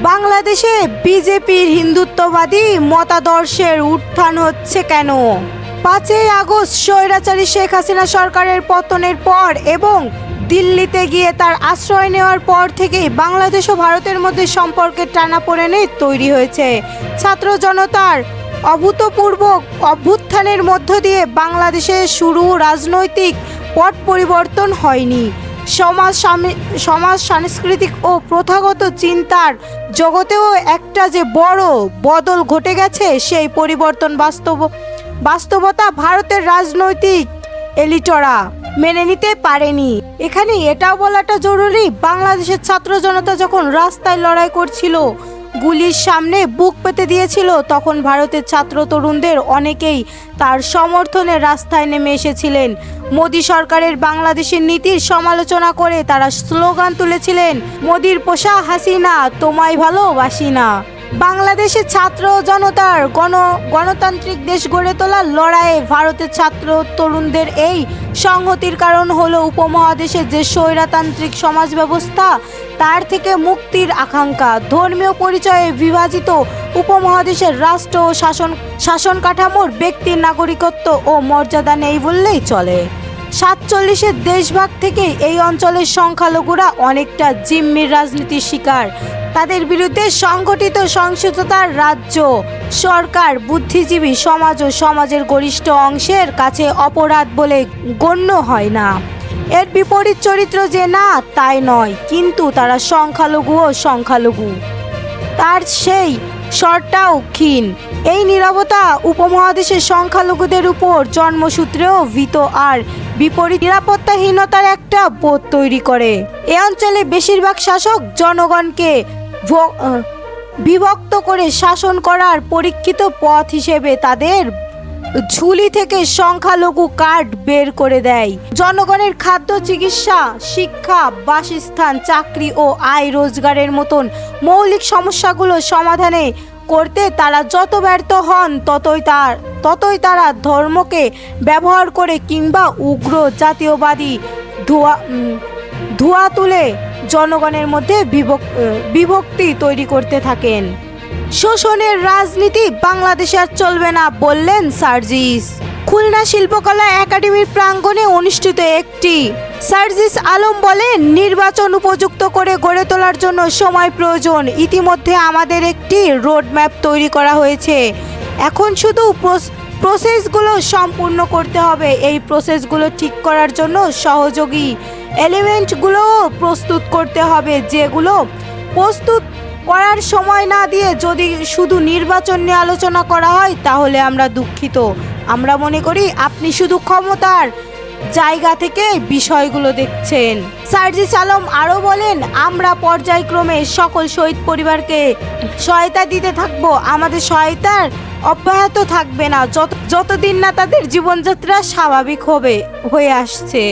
বাংলাদেশে বিজেপির হিন্দুত্ববাদী মতাদর্শের উত্থান হচ্ছে কেন? 5ই আগস্ট স্বৈরাচারী শেখ হাসিনা সরকারের পতনের পর এবং দিল্লিতে গিয়ে তার আশ্রয় নেওয়ার পর থেকেই বাংলাদেশ ও ভারতের মধ্যে সম্পর্কের টানাপোড়েনে তৈরি হয়েছে। ছাত্র জনতার অভূতপূর্ব অভ্যুত্থানের মধ্য দিয়ে বাংলাদেশে শুরু রাজনৈতিক পট পরিবর্তন হয়নি। সমাজ সাংস্কৃতিক ও প্রথাগত চিন্তার জগতেও একটা যে বড় বদল ঘটে গেছে, সেই পরিবর্তন বাস্তবতা ভারতের রাজনৈতিক এলিটরা মেনে নিতে পারেনি। এখানে এটাও বলাটা জরুরি, বাংলাদেশের ছাত্র জনতা যখন রাস্তায় লড়াই করছিল, গুলির সামনে বুক পেতে দিয়েছিল, তখন ভারতের ছাত্র তরুণদের অনেকেই তার সমর্থনে রাস্তায় নেমে এসেছিলেন। মোদি সরকারের বাংলাদেশের নীতির সমালোচনা করে তারা স্লোগান তুলেছিলেন, মোদির পোষা হাসিনা তোমায় ভালোবাসি না। বাংলাদেশের ছাত্র জনতার গণতান্ত্রিক দেশ গড়ে তোলার লড়াইয়ে ভারতের ছাত্র তরুণদের এই সংহতির কারণ হলো উপমহাদেশের যে স্বৈরতান্ত্রিক সমাজ ব্যবস্থা, তার থেকে মুক্তির আকাঙ্ক্ষা। ধর্মীয় পরিচয়ে বিভাজিত উপমহাদেশের রাষ্ট্র ও শাসন কাঠামোর ব্যক্তির নাগরিকত্ব ও মর্যাদা নেই বললেই চলে। 47-এর দেশভাগ থেকে এই অঞ্চলের সংখ্যালঘুরা অনেকটা জিম্মির রাজনীতির শিকার। তাদের বিরুদ্ধে সংগঠিত সহিংসতার রাজ্য সরকার, বুদ্ধিজীবী সমাজ ও সমাজের গরিষ্ঠ অংশের কাছে অপরাধ বলে গণ্য হয় না। এর বিপরীত চরিত্র যে না তাই নয়, কিন্তু তারা সংখ্যালঘু তার সেই স্বরটাও ক্ষীণ। এই নীরবতা উপমহাদেশের সংখ্যালঘুদের উপর জন্মসূত্রেও ভীত আর বিপরীত নিরাপত্তাহীনতার একটা বোধ তৈরি করে। এ অঞ্চলে বেশিরভাগ শাসক জনগণকে বিভক্ত করে শাসন করার পরীক্ষিত পথ হিসেবে তাদের ঝুলি থেকে সংখ্যালঘু কার্ড বের করে দেয়। জনগণের খাদ্য, চিকিৎসা, শিক্ষা, বাসস্থান, চাকরি ও আয় রোজগারের মতন মৌলিক সমস্যাগুলো সমাধানে করতে তারা যত ব্যর্থ হন, ততই তারা ধর্মকে ব্যবহার করে কিংবা উগ্র জাতীয়বাদী ধোঁয়া তুলে জনগণের মধ্যে বিভক্তি তৈরি করতে থাকেন। শোষণের রাজনীতি বাংলাদেশে আর চলবে না বললেন সার্জিস। খুলনা শিল্পকলা একাডেমির প্রাঙ্গণে অনুষ্ঠিত একটি সার্জিস আলম বলেন, নির্বাচন উপযুক্ত করে গড়ে তোলার জন্য সময় প্রয়োজন। ইতিমধ্যে আমাদের একটি রোডম্যাপ তৈরি করা হয়েছে, এখন শুধু প্রসেসগুলো সম্পূর্ণ করতে হবে। এই প্রসেসগুলো ঠিক করার জন্য সহযোগী এলিমেন্টগুলোও প্রস্তুত করতে হবে, যেগুলো প্রস্তুত করার সময় না দিয়ে যদি শুধু নির্বাচন নিয়ে আলোচনা করা হয় তাহলে আমরা দুঃখিত। আমরা মনে করি আপনি শুধু ক্ষমতার জায়গা থেকে বিষয়গুলো দেখছেন। সার্জিস আলম আরও বলেন, আমরা পর্যায়ক্রমে সকল শহীদ পরিবারকে সহায়তা দিতে থাকবো। আমাদের সহায়তার অব্যাহত থাকবে না যতদিন না তাদের জীবনযাত্রা স্বাভাবিক হয়ে আসছে।